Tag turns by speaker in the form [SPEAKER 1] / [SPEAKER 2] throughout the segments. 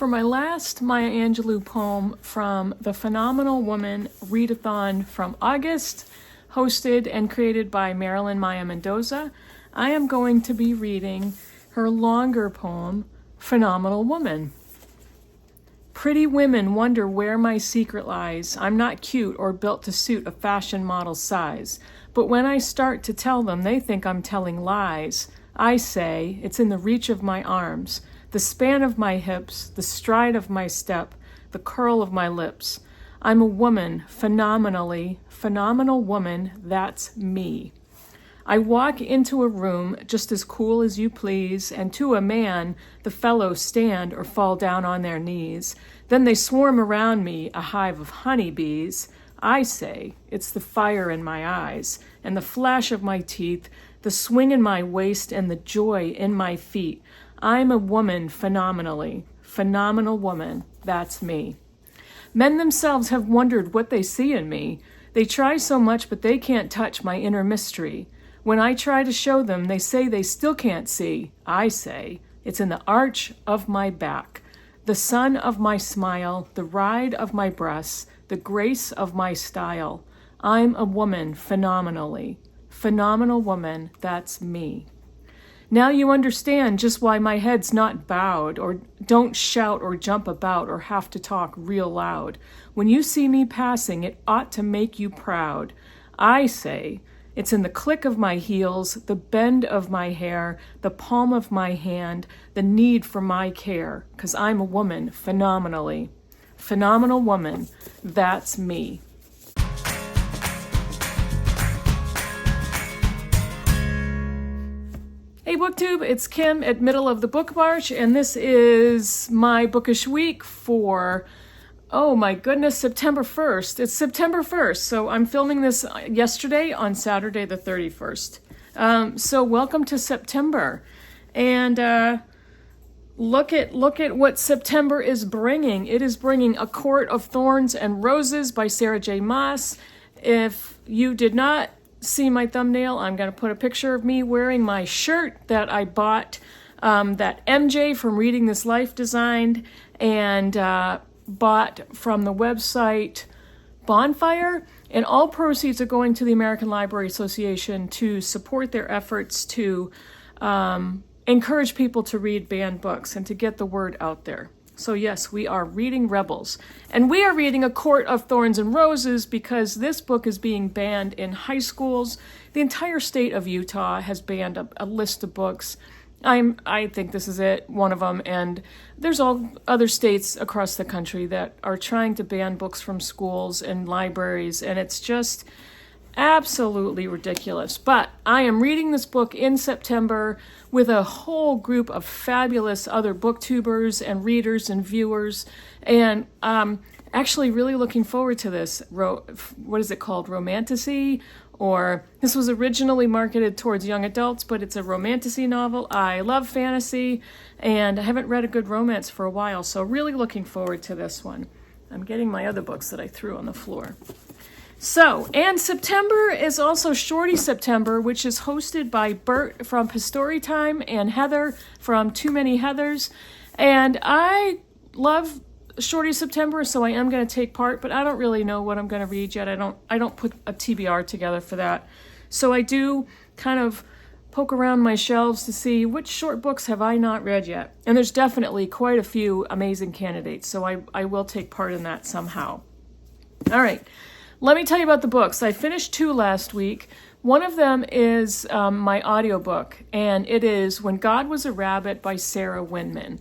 [SPEAKER 1] for my last Maya Angelou poem from the Phenomenal Woman Readathon from August, hosted and created by Marilyn Maya Mendoza, I am going to be reading her longer poem, Phenomenal Woman. Pretty women wonder where my secret lies. I'm not cute or built to suit a fashion model's size. But when I start to tell them, they think I'm telling lies. I say, it's in the reach of my arms, the span of my hips, the stride of my step, the curl of my lips. I'm a woman, phenomenal woman, that's me. I walk into a room just as cool as you please, and to a man, the fellows stand or fall down on their knees. Then they swarm around me, a hive of honeybees. I say, it's the fire in my eyes, and the flash of my teeth, the swing in my waist, and the joy in my feet. I'm a woman phenomenal woman, that's me. Men themselves have wondered what they see in me. They try so much, but they can't touch my inner mystery. When I try to show them, they say they still can't see. I say, it's in the arch of my back, the sun of my smile, the ride of my breasts, the grace of my style. I'm a woman phenomenal woman, that's me. Now you understand just why my head's not bowed, or don't shout or jump about or have to talk real loud. When you see me passing, it ought to make you proud. I say, it's in the click of my heels, the bend of my hair, the palm of my hand, the need for my care, 'cause I'm a woman phenomenal woman, that's me. Hey Booktube, it's Kim at Middle of the Bookmarch, and this is my Bookish week for, oh my goodness, September 1st. It's September 1st, so I'm filming this yesterday on Saturday the 31st. So welcome to September, and look at what September is bringing. It is bringing A Court of Thorns and Roses by Sarah J. Maas. If you did not see my thumbnail, I'm going to put a picture of me wearing my shirt that I bought, that MJ from Reading This Life designed, and bought from the website Bonfire, and all proceeds are going to the American Library Association to support their efforts to encourage people to read banned books and to get the word out there. So yes, we are reading Rebels. And we are reading A Court of Thorns and Roses because this book is being banned in high schools. The entire state of Utah has banned a list of books. I think this is one of them. And there's all other states across the country that are trying to ban books from schools and libraries. And it's just absolutely ridiculous. But I am reading this book in September with a whole group of fabulous other booktubers and readers and viewers, and actually really looking forward to this. What is it called? Romantasy? Or this was originally marketed towards young adults, but it's a romantasy novel. I love fantasy, and I haven't read a good romance for a while, so really looking forward to this one. I'm getting my other books that I threw on the floor. So, and September is also Shorty September, which is hosted by Bert from Storytime and Heather from Too Many Heathers. And I love Shorty September, so I am going to take part, but I don't really know what I'm going to read yet. I don't put a TBR together for that. So I do kind of poke around my shelves to see which short books have I not read yet. And there's definitely quite a few amazing candidates, so I will take part in that somehow. All right. Let me tell you about the books. I finished 2 last week. One of them is my audiobook, and it is When God Was a Rabbit by Sarah Winman.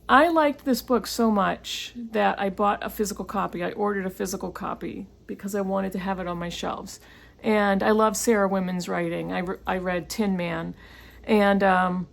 [SPEAKER 1] I liked this book so much that I bought a physical copy. I ordered a physical copy because I wanted to have it on my shelves. And I love Sarah Winman's writing. I read Tin Man. And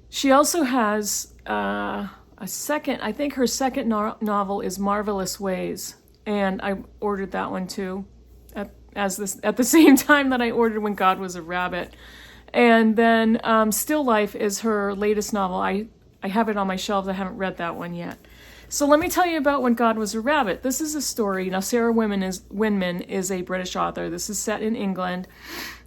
[SPEAKER 1] she also has a second, I think her second novel is Marvelous Ways. And I ordered that one too, at the same time that I ordered When God Was a Rabbit. And then Still Life is her latest novel. I have it on my shelves. I haven't read that one yet. So let me tell you about When God Was a Rabbit. This is a story. Now, Sarah Winman is a British author. This is set in England.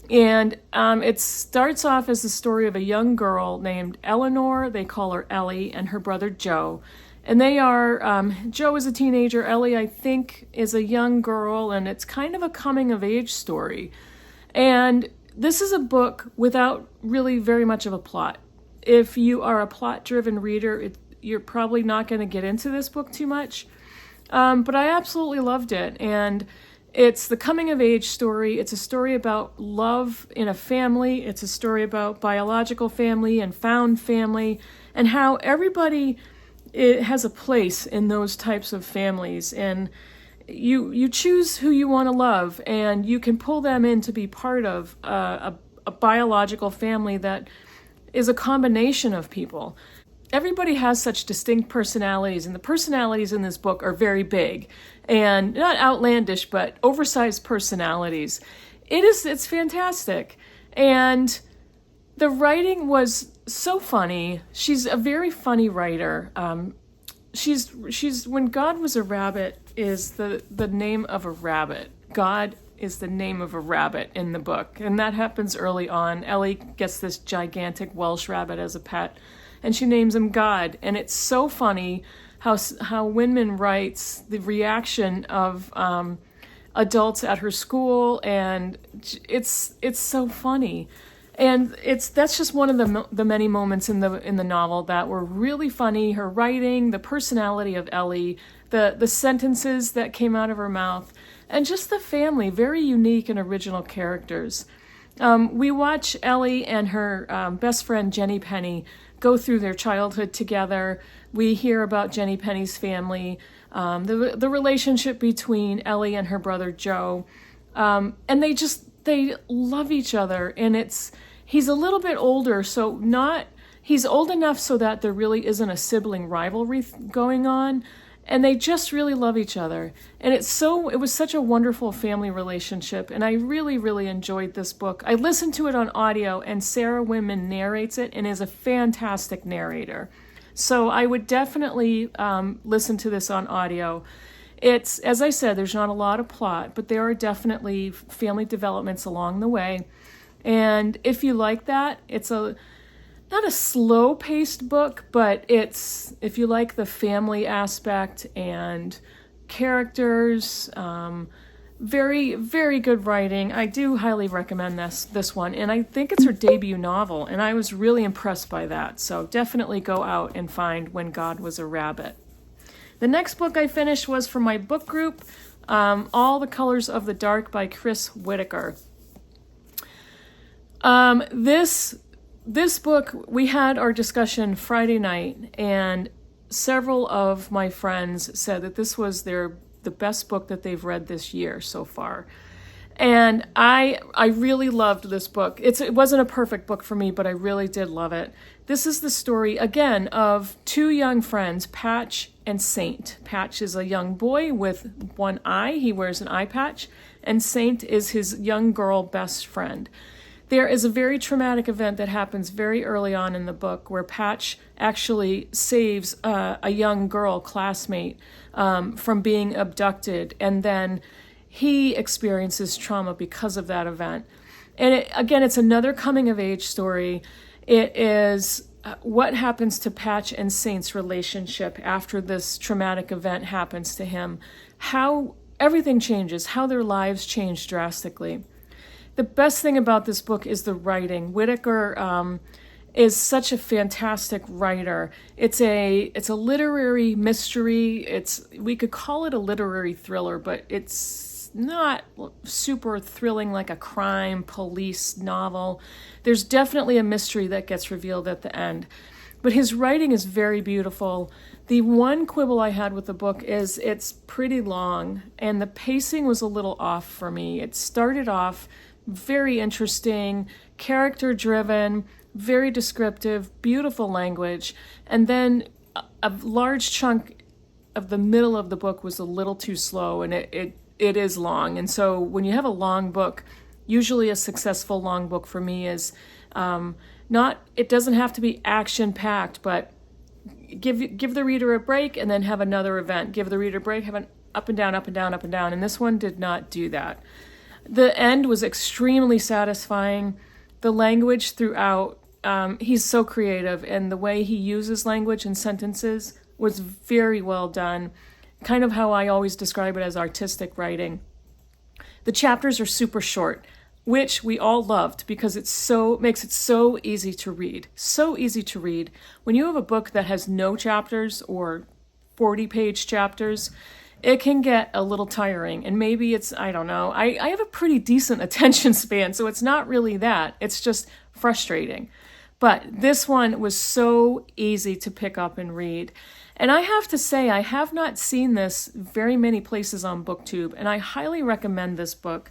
[SPEAKER 1] And it starts off as the story of a young girl named Eleanor, they call her Ellie, and her brother Joe. And they are, Joe is a teenager, Ellie, I think, is a young girl, and it's kind of a coming-of-age story. And this is a book without really very much of a plot. If you are a plot-driven reader, you're probably not going to get into this book too much. But I absolutely loved it. And it's the coming-of-age story. It's a story about love in a family. It's a story about biological family and found family, and how everybody has a place in those types of families. And you choose who you want to love, and you can pull them in to be part of a biological family that is a combination of people. Everybody has such distinct personalities, and the personalities in this book are very big and not outlandish, but oversized personalities. It's fantastic. And the writing was so funny. She's a very funny writer. She's When God Was a Rabbit is the name of a rabbit. God is the name of a rabbit in the book, and that happens early on. Ellie gets this gigantic Welsh rabbit as a pet, and she names him God. And it's so funny how Winman writes the reaction of adults at her school, and it's so funny. And that's just one of the many moments in the novel that were really funny. Her writing, the personality of Ellie, the sentences that came out of her mouth, and just the family, very unique and original characters. We watch Ellie and her best friend Jenny Penny go through their childhood together. We hear about Jenny Penny's family, the relationship between Ellie and her brother Joe, and they love each other. And he's a little bit older, he's old enough so that there really isn't a sibling rivalry going on, and they just really love each other. And it was such a wonderful family relationship, and I really, really enjoyed this book. I listened to it on audio, and Sarah Winman narrates it and is a fantastic narrator. So I would definitely listen to this on audio. It's, as I said, there's not a lot of plot, but there are definitely family developments along the way. And if you like that, it's not a slow-paced book, but if you like the family aspect and characters, very, very good writing. I do highly recommend this one, and I think it's her debut novel, and I was really impressed by that. So definitely go out and find When God Was a Rabbit. The next book I finished was from my book group, All the Colors of the Dark by Chris Whitaker. This book, we had our discussion Friday night, and several of my friends said that this was the best book that they've read this year so far. And I really loved this book. It wasn't a perfect book for me, but I really did love it. This is the story, again, of two young friends, Patch and Saint. Patch is a young boy with one eye. He wears an eye patch. And Saint is his young girl best friend. There is a very traumatic event that happens very early on in the book where Patch actually saves a young girl classmate from being abducted, and then he experiences trauma because of that event. And it's another coming-of-age story. It is what happens to Patch and Saint's relationship after this traumatic event happens to him, how everything changes, how their lives change drastically. The best thing about this book is the writing. Whitaker is such a fantastic writer. It's a literary mystery. We could call it a literary thriller, but it's not super thrilling like a crime police novel. There's definitely a mystery that gets revealed at the end. But his writing is very beautiful. The one quibble I had with the book is it's pretty long, and the pacing was a little off for me. It started off very interesting, character-driven, very descriptive, beautiful language, and then a large chunk of the middle of the book was a little too slow, and it is long. And so when you have a long book, usually a successful long book for me is it doesn't have to be action-packed, but give the reader a break and then have another event. Give the reader a break, have an up and down, up and down, up and down, and this one did not do that. The end was extremely satisfying. The language throughout, he's so creative, and the way he uses language and sentences was very well done. Kind of how I always describe it as artistic writing. The chapters are super short, which we all loved because makes it so easy to read. So easy to read. When you have a book that has no chapters or 40-page chapters, it can get a little tiring, and maybe it's, I don't know. I have a pretty decent attention span, so it's not really that. It's just frustrating. But this one was so easy to pick up and read. And I have to say, I have not seen this very many places on BookTube, and I highly recommend this book.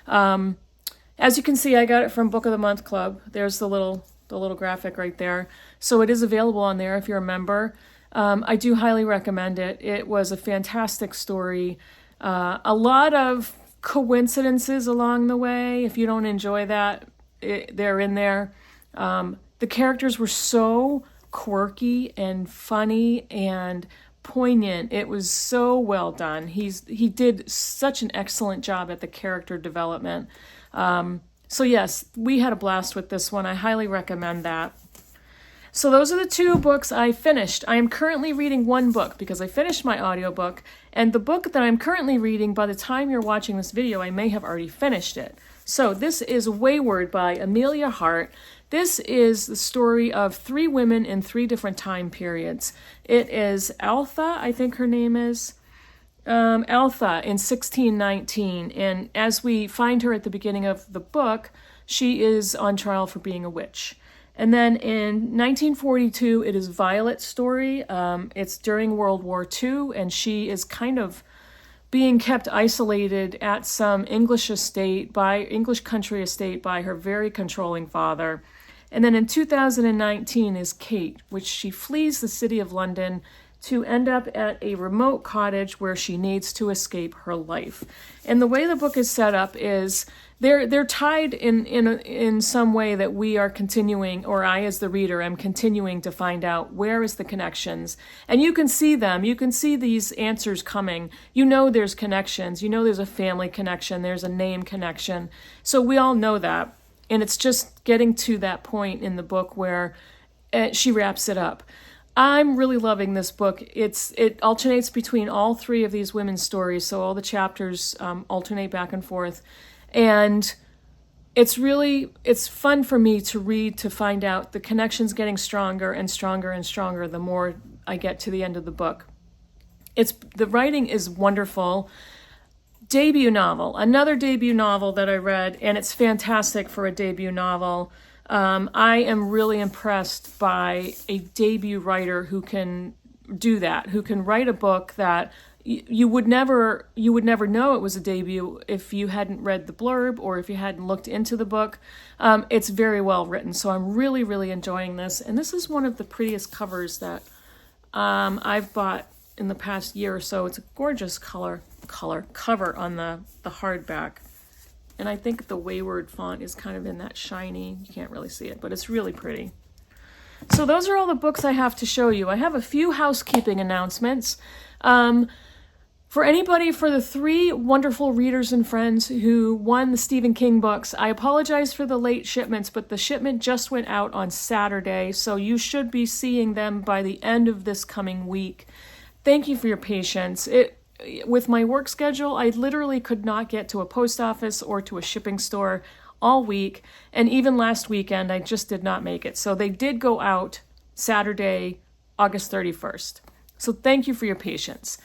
[SPEAKER 1] As you can see, I got it from Book of the Month Club. There's the little graphic right there. So it is available on there if you're a member. I do highly recommend it. It was a fantastic story. A lot of coincidences along the way. If you don't enjoy that, they're in there. The characters were so quirky and funny and poignant. It was so well done. He did such an excellent job at the character development. So yes, we had a blast with this one. I highly recommend that. So those are the two books I finished. I am currently reading one book because I finished my audiobook, and the book that I'm currently reading, by the time you're watching this video, I may have already finished it. So this is Wayward by Amelia Hart. This is the story of 3 women in 3 different time periods. It is Altha, I think her name is, Altha in 1619, and as we find her at the beginning of the book, she is on trial for being a witch. And then in 1942, it is Violet's story. It's during World War II, and she is kind of being kept isolated at some English country estate by her very controlling father. And then in 2019 is Kate, which she flees the city of London to end up at a remote cottage where she needs to escape her life. And the way the book is set up is they're tied in some way that we are continuing, or I as the reader am continuing to find out where is the connections. And you can see them. You can see these answers coming. You know there's connections. You know there's a family connection. There's a name connection. So we all know that. And it's just getting to that point in the book where she wraps it up. I'm really loving this book. It alternates between all 3 of these women's stories, so all the chapters alternate back and forth. And it's fun for me to read, to find out the connections getting stronger and stronger and stronger the more I get to the end of the book. The writing is wonderful. Debut novel, another debut novel that I read, and it's fantastic for a debut novel. I am really impressed by a debut writer who can do that, who can write a book that you would never know it was a debut if you hadn't read the blurb or if you hadn't looked into the book. It's very well written, so I'm really, really enjoying this. And this is one of the prettiest covers that I've bought in the past year or so. It's a gorgeous cover on the hardback. And I think the Wayward font is kind of in that shiny, you can't really see it, but it's really pretty. So those are all the books I have to show you. I have a few housekeeping announcements. For the 3 wonderful readers and friends who won the Stephen King books, I apologize for the late shipments, but the shipment just went out on Saturday, so you should be seeing them by the end of this coming week. Thank you for your patience. With my work schedule, I literally could not get to a post office or to a shipping store all week, and even last weekend I just did not make it. So they did go out Saturday, August 31st. So thank you for your patience.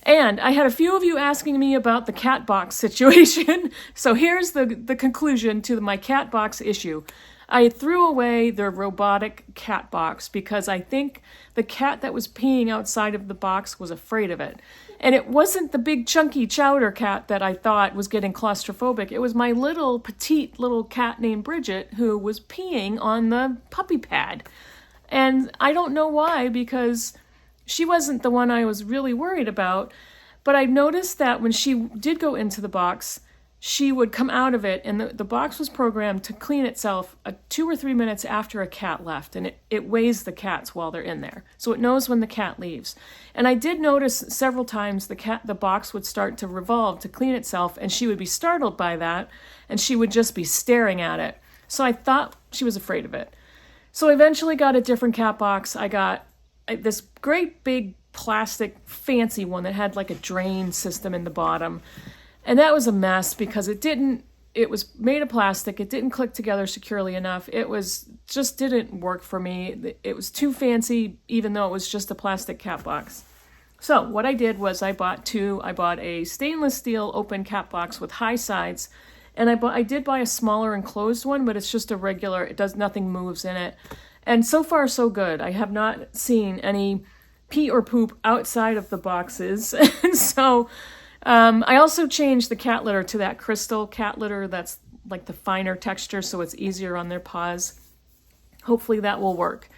[SPEAKER 1] And I had a few of you asking me about the cat box situation. So here's the conclusion to my cat box issue. I threw away the robotic cat box because I think the cat that was peeing outside of the box was afraid of it. And it wasn't the big chunky chowder cat that I thought was getting claustrophobic. It was my petite little cat named Bridget who was peeing on the puppy pad. And I don't know why, because she wasn't the one I was really worried about. But I noticed that when she did go into the box, she would come out of it, and the box was programmed to clean itself 2 or 3 minutes after a cat left, and it weighs the cats while they're in there. So it knows when the cat leaves. And I did notice several times the box would start to revolve to clean itself, and she would be startled by that, and she would just be staring at it. So I thought she was afraid of it. So I eventually got a different cat box. I got this great big plastic fancy one that had like a drain system in the bottom. And that was a mess because it was made of plastic. It didn't click together securely enough. Just didn't work for me. It was too fancy, even though it was just a plastic cat box. So what I did was I bought two. I bought a stainless steel open cat box with high sides. And I did buy a smaller enclosed one, but it's just a regular, nothing moves in it. And so far so good. I have not seen any pee or poop outside of the boxes. And so I also changed the cat litter to that crystal cat litter that's like the finer texture, so it's easier on their paws. Hopefully that will work.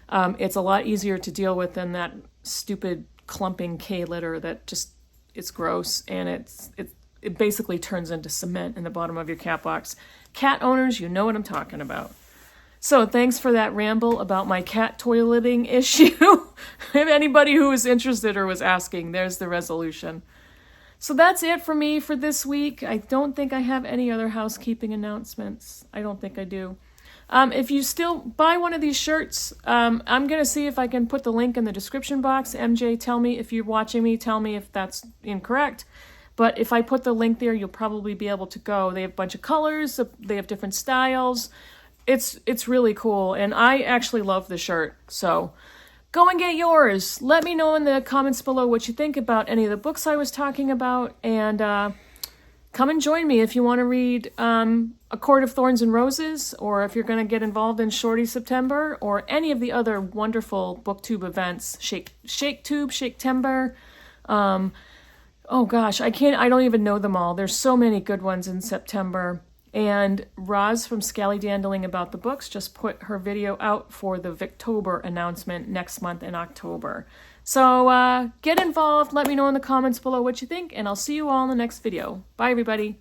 [SPEAKER 1] It's a lot easier to deal with than that stupid clumping K litter that it's gross, and it basically turns into cement in the bottom of your cat box. Cat owners, you know what I'm talking about. So thanks for that ramble about my cat toileting issue. If anybody who was interested or was asking, there's the resolution. So that's it for me for this week. I don't think I have any other housekeeping announcements. I don't think I do. If you still buy one of these shirts, I'm going to see if I can put the link in the description box. MJ, tell me if you're watching me, tell me if that's incorrect. But if I put the link there, you'll probably be able to go. They have a bunch of colors. They have different styles. It's really cool. And I actually love the shirt. So go and get yours. Let me know in the comments below what you think about any of the books I was talking about. And come and join me if you want to read A Court of Thorns and Roses, or if you're going to get involved in Shorty September, or any of the other wonderful BookTube events. Shake-Tube, Shake-Tember. Oh gosh, I don't even know them all. There's so many good ones in September. And Roz from Scally Dandling About the Books just put her video out for the Victober announcement next month in October. So get involved. Let me know in the comments below what you think, and I'll see you all in the next video. Bye, everybody.